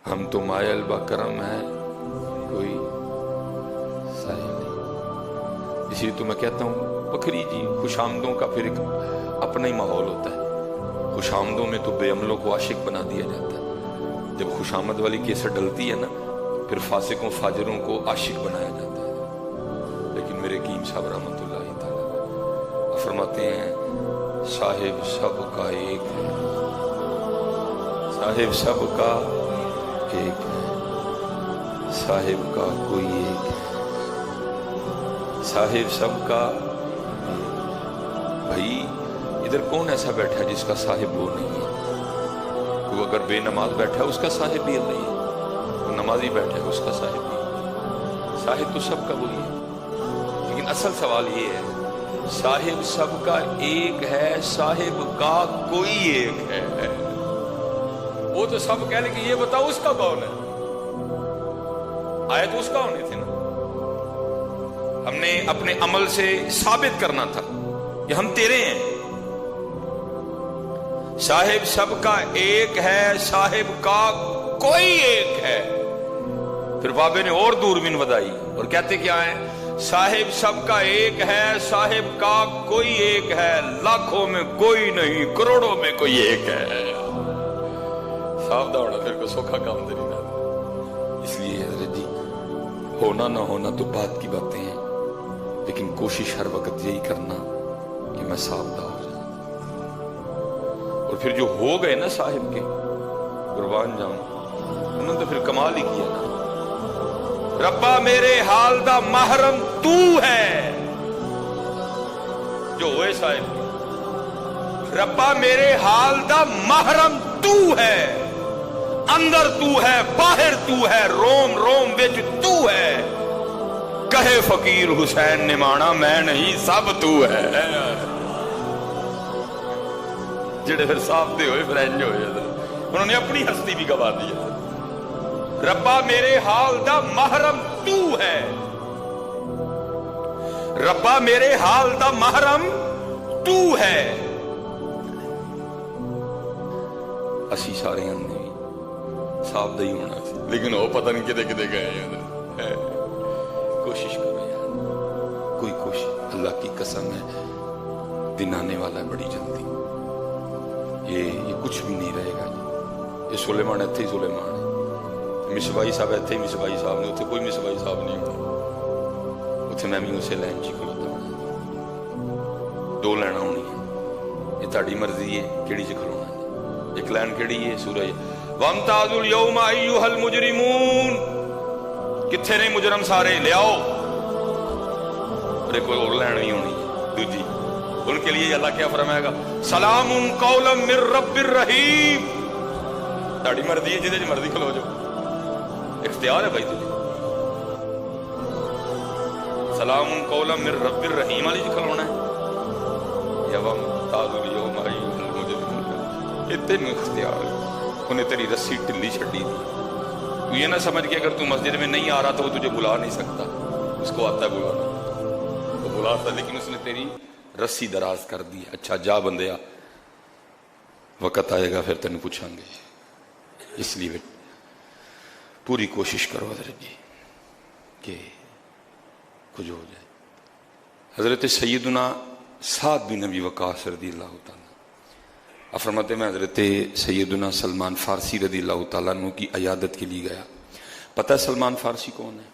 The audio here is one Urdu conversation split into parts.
ہم تو مائل با کرم ہے، کوئی سائل نہیں۔ اسی لیے تو میں کہتا ہوں بکری جی خوش آمدوں کا پھر ایک اپنا ہی ماحول ہوتا ہے۔ خوش آمدوں میں تو بے عملوں کو عاشق بنا دیا جاتا ہے، جب خوش آمد والی کیسٹ ڈلتی ہے نا پھر فاسقوں فاجروں کو عاشق بنایا جاتا ہے۔ لیکن میرے حکیم صاحب رحمۃ اللہ تعالی فرماتے ہیں صاحب سب کا ایک ہے، صاحب سب کا ایک ہے، صاحب کا کوئی ایک ہے، صاحب سب کا بھائی ادھر کون ایسا بیٹھا ہے جس کا صاحب وہ نہیں ہے؟ وہ اگر بے نماز بیٹھا ہے اس کا صاحب بھی اللہ ہی ہے، وہ نمازی بیٹھا ہے اس کا صاحب بھی ہے۔ صاحب تو سب کا وہی ہے، لیکن اصل سوال یہ ہے صاحب سب کا ایک ہے، صاحب کا کوئی ایک ہے۔ وہ تو سب کہہ لے کہ یہ بتاؤ اس کا کون ہے؟ آئے تو اس کا ہونے تھے نا، ہم نے اپنے عمل سے ثابت کرنا تھا کہ ہم تیرے ہیں۔ صاحب سب کا ایک ہے، صاحب کا کوئی ایک ہے۔ پھر بابے نے اور دوربین بدائی اور کہتے کیا ہیں؟ صاحب سب کا ایک ہے، صاحب کا کوئی ایک ہے، لاکھوں میں کوئی نہیں، کروڑوں میں کوئی ایک ہے۔ صاف دوڑا پھر کو سوکھا کام دے نہیں۔ اس لیے حضرت جی ہونا نہ ہونا تو بات کی باتیں ہیں، لیکن کوشش ہر وقت یہی کرنا کہ میں صاف دا ہو جاؤں۔ اور پھر جو ہو گئے نا صاحب کے، قربان جاؤں، انہوں نے تو پھر کمال ہی کیا نا۔ ربا میرے حال دا محرم تو ہے، جو ہوئے صاحب کے، ربا میرے حال دا محرم تو ہے، اندر تو ہے، باہر تو ہے، روم روم وچ تو ہے، کہے فقیر حسین نے مانا میں نہیں سب تو ہے۔ جڑے پھر صاحب دے ہوئے پھر انج ہوئے، انہوں نے اپنی ہستی بھی گوا دی۔ ربا میرے حال دا محرم تو ہے، ربا میرے حال دا محرم تو ہے۔ اسی سارے اندے صاحب دا ہی ہونا سی، لیکن وہ پتہ نہیں کدے کدے گئے ہیں۔ کوشش کرو یار، کوئی کوشش، اللہ کی قسم ہے دن آنے والا ہے بڑی جلدی، یہ کچھ بھی نہیں رہے گا جی۔ یہ سلیمان ایتھے ہی سلیمان ہے، مصباحی صاحب ایتھے ہی مصباحی صاحب نے، اتنے کوئی مصباحی صاحب نہیں ہونا، اتنے میں بھی اسے لائن چی کھلوتا ہونا۔ دو لینا ہونی ہے، یہ تہاڈی مرضی ہے کیڑی چ کھلونا ہے۔ ایک لائن کیڑی ہے؟ سورہ وَامْتَازُوا الْيَوْمَ أَيُّهَا الْمُجْرِمُونَ، کتھے نہیں مجرم سارے لے آؤ۔ اور ایک اور لائن نہیں ہونی ہے دوجی، ان کے لیے اللہ کیا فرمائے گا؟ سلام قولا من رب الرحیم۔ تہاڈی مرضی ہے، جہدے مرضی کھلو جاؤ، اختیار ہے بھائی تجھے۔ سلام قولا من رب الرحیم والی جی کھلونا ہے، یا وَامْتَازُوا الْيَوْمَ أَيُّهَا الْمُجْرِمُونَ، یہ تینوں اختیار ہے۔ انہیں تیری رسی ٹلی چھڈی دی، تو یہ نہ سمجھ کہ اگر تو مسجد میں نہیں آ رہا تو وہ تجھے بلا نہیں سکتا، اس کو آتا ہے بلانا، وہ بلاتا، لیکن اس نے تیری رسی دراز کر دی۔ اچھا جا بندیا، وقت آئے گا پھر تینوں پوچھیں گے، اس لیے پوری کوشش کرو حضرت جی کہ کچھ ہو جائے۔ حضرت سیدنا سعد بن ابی وقاص رضی اللہ تعالیٰ فرماتے میں حضرت سیدنا سلمان فارسی رضی اللہ تعالیٰ عنہ کی عیادت کے لیے گیا۔ پتہ ہے سلمان فارسی کون ہے؟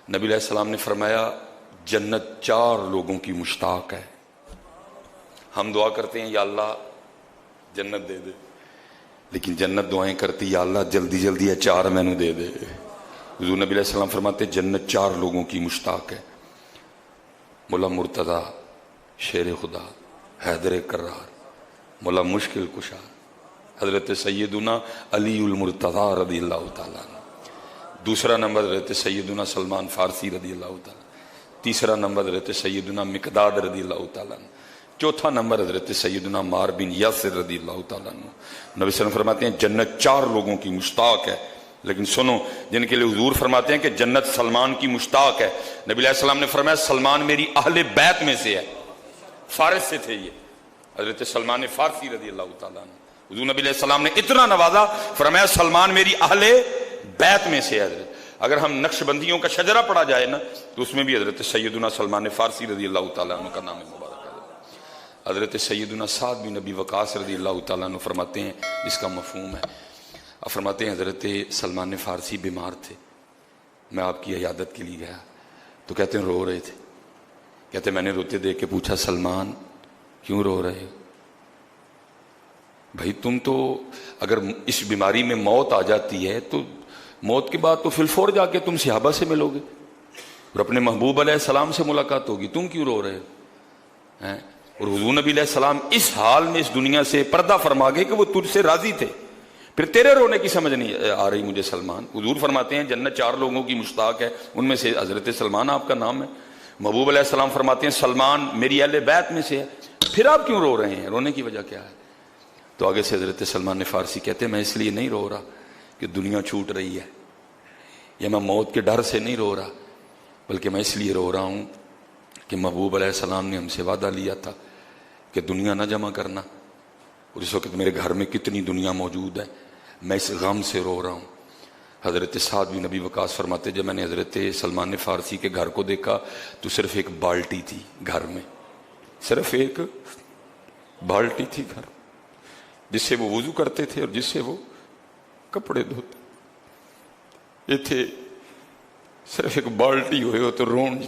نبی علیہ السلام نے فرمایا جنت 4 لوگوں کی مشتاق ہے۔ ہم دعا کرتے ہیں یا اللہ جنت دے دے، لیکن جنت دعائیں کرتی یا اللہ جلدی جلدی ہے 4 میں نو دے دے۔ حضور نبی علیہ السلام فرماتے جنت 4 لوگوں کی مشتاق ہے، مولا مرتضیٰ شیر خدا، حیدر کرار، مولا مشکل کشا، حضرت سیدنا علی المرتضیٰ رضی اللہ تعالیٰ عنہ۔ دوسرا نمبر حضرت سیدنا سلمان فارسی رضی اللہ تعالیٰ، تیسرا نمبر حضرت سیدنا مقداد رضی اللہ تعالیٰ عنہ، چوتھا نمبر حضرت سیدنا عمار بن یاسر رضی اللہ تعالیٰ عنہ۔ نبی صلی اللہ علیہ وسلم فرماتے ہیں جنت 4 لوگوں کی مشتاق ہے، لیکن سنو جن کے لیے حضور فرماتے ہیں کہ جنت سلمان کی مشتاق ہے، نبی علیہ السلام نے فرمایا سلمان میری اہل بیت میں سے ہے، فارس سے تھے یہ، حضرت سلمان فارسی رضی اللہ تعالیٰ عنہ۔ حضور نبی علیہ السلام نے اتنا نوازا، فرمایا سلمان میری اہل بیت میں سے ہے حضرت۔ اگر ہم نقش بندیوں کا شجرہ پڑھا جائے نا تو اس میں بھی حضرت سیدنا سلمان فارسی رضی اللہ تعالیٰ عنہ کا نام مبارک ہے۔ حضرت سیدنا سعد بن ابی وقاص رضی اللہ تعالیٰ عنہ فرماتے ہیں، جس کا مفہوم ہے، فرماتے ہیں حضرت سلمان فارسی بیمار تھے، میں آپ کی عیادت کے لیے گیا تو کہتے ہیں رو رہے تھے، کہتے ہیں میں نے روتے دیکھ کے پوچھا سلمان کیوں رو رہے ہو؟ بھائی تم تو اگر اس بیماری میں موت آ جاتی ہے تو موت کے بعد تو فی الفور جا کے تم صحابہ سے ملو گے اور اپنے محبوب علیہ السلام سے ملاقات ہوگی، تم کیوں رو رہے ہو؟ اور حضور نبی علیہ السلام اس حال میں اس دنیا سے پردہ فرما گئے کہ وہ تجھ سے راضی تھے، پھر تیرے رونے کی سمجھ نہیں آ رہی مجھے سلمان۔ حضور فرماتے ہیں جنت 4 لوگوں کی مشتاق ہے، ان میں سے حضرت سلمان آپ کا نام ہے۔ محبوب علیہ السلام فرماتے ہیں سلمان میری اہل بیت میں سے ہے، پھر آپ کیوں رو رہے ہیں؟ رونے کی وجہ کیا ہے؟ تو آگے سے حضرت سلمان فارسی کہتے ہیں میں اس لیے نہیں رو رہا کہ دنیا چھوٹ رہی ہے، یا میں موت کے ڈر سے نہیں رو رہا، بلکہ میں اس لیے رو رہا ہوں کہ محبوب علیہ السلام نے ہم سے وعدہ لیا تھا کہ دنیا نہ جمع کرنا، اور اس وقت میرے گھر میں کتنی دنیا موجود ہے، میں اس غم سے رو رہا ہوں۔ حضرت سعد بن ابی وقاص فرماتے جب میں نے حضرت سلمان فارسی کے گھر کو دیکھا تو صرف ایک بالٹی تھی گھر میں، صرف ایک بالٹی تھی گھر، جس سے وہ وضو کرتے تھے اور جس سے وہ کپڑے دھوتے، یہ تھے صرف ایک بالٹی ہوئے ہو تو رون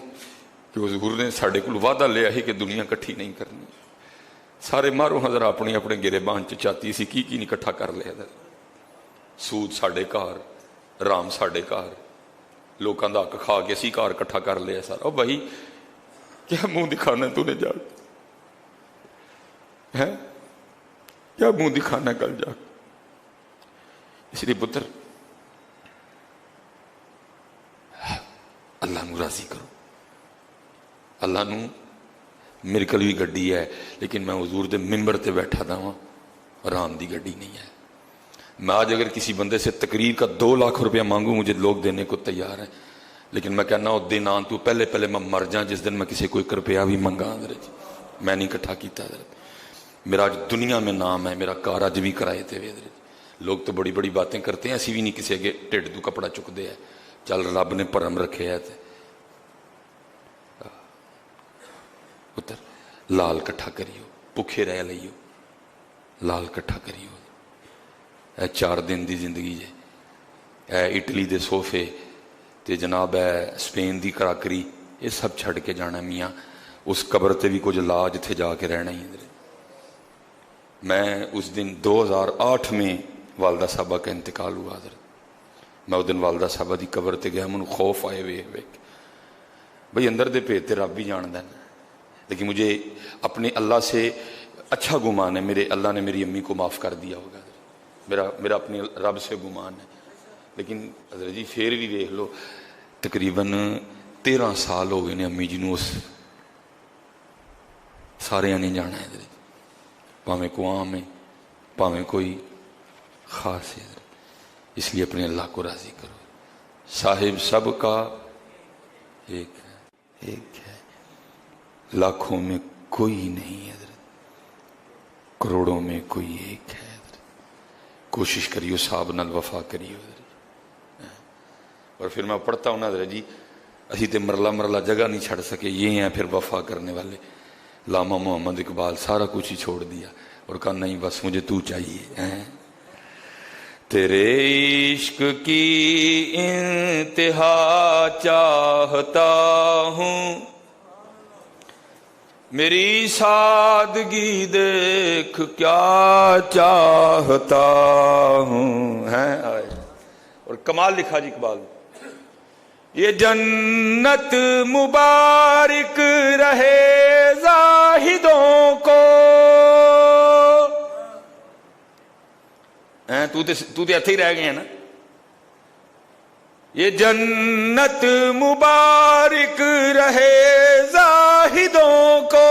کہ حضور نے ساڑھے کو وعدہ لیا ہے کہ دنیا کٹھی نہیں کرنی، سارے مارو حضرت اپنے اپنے گرے بان چاہتی سی کی نہیں کٹھا کر لیا حضرت، سود ساڑھے کار، رام ساڑھے کار، لوکاں دا حق کھا کے اسی کار کٹھا کر لیا سارا۔ او بھائی کیا منہ دکھانا تو نے جا ہے، کیا منہ دکھانا کل جا؟ اس لیے پتر اللہ نو راضی کرو، اللہ نو میرے کل بھی گڈی ہے لیکن میں حضور دے ممبر تے بیٹھا دا ہوں، آرام دی گڈی نہیں ہے۔ میں آج اگر کسی بندے سے تقریر کا 2 لاکھ روپیہ مانگوں مجھے لوگ دینے کو تیار ہیں، لیکن میں کہنا وہ دن آن تو پہلے میں مر جاؤں جس دن میں کسی کوئی روپیہ بھی منگا حضرت، میں نہیں کٹھا کیتا حضرت، میرا آج دنیا میں نام ہے، میرا کار اج بھی کرائے تے حضرت۔ لوگ تو بڑی بڑی باتیں کرتے ہیں، ایسی بھی نہیں کسی اگے ٹھڈ تو کپڑا چک دے ہے، چل رب نے پرم رکھے ہے تے پتر لال کٹھا کریو، بھوکے رہ لئیو، لال کٹھا کریو۔ اے 4 دن دی زندگی جے، اے اٹلی دے صوفے تے جناب اے سپین دی کراکری، یہ سب چھڑ کے جانا میاں، اس قبر تے بھی کچھ لاج تھے جا کے رہنا ہی۔ میں اس دن 2008 میں والدہ صاحبہ کا انتقال ہوا حضرت، میں اس دن والدہ صاحبہ دی قبر تے گیا، من خوف آئے وے بھئی اندر دے پیت تے رب بھی جان دین، لیکن مجھے اپنے اللہ سے اچھا گمان ہے، میرے اللہ نے میری امی کو معاف کر دیا ہوگا، میرا اپنے رب سے گمان ہے، لیکن حضرت جی پھر بھی دیکھ لو تقریباً 13 سال ہو گئے نے امی جی نو اس سارے نہیں جانا ہے حضرت، پاویں کو عام ہے پاویں کوئی خاص ہے، اس لیے اپنے اللہ کو راضی کرو، صاحب سب کا ایک ہے، ایک ہے، لاکھوں میں کوئی نہیں ہے حضرت، کروڑوں میں کوئی ایک ہے حضرت، کوشش کریو صاحب نال وفا کریو حضرت۔ اور پھر میں پڑھتا ہوں نا حضرت جی اسی تے مرلہ جگہ نہیں چھڑ سکے، یہ ہیں پھر وفا کرنے والے، علامہ محمد اقبال سارا کچھ ہی چھوڑ دیا اور کہا نہیں بس مجھے تو چاہیے، تیرے عشق کی انتہا چاہتا ہوں، میری سادگی دیکھ کیا چاہتا ہوں، اور کمال لکھا جی اقبال، یہ جنت مبارک رہے زاہدوں کو، تو تے ایتھے ہی رہ گئے ہیں نا، یہ جنت مبارک رہے زاہدوں کو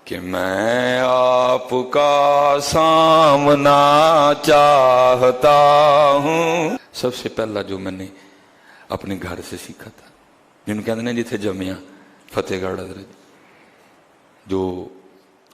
کہ میں آپ کا سامنا چاہتا ہوں۔ سب سے پہلا جو میں نے اپنے گھر سے سیکھا تھا، جن کہتے ہیں جتھے جمعیاں فتح گڑھ حضرت، جو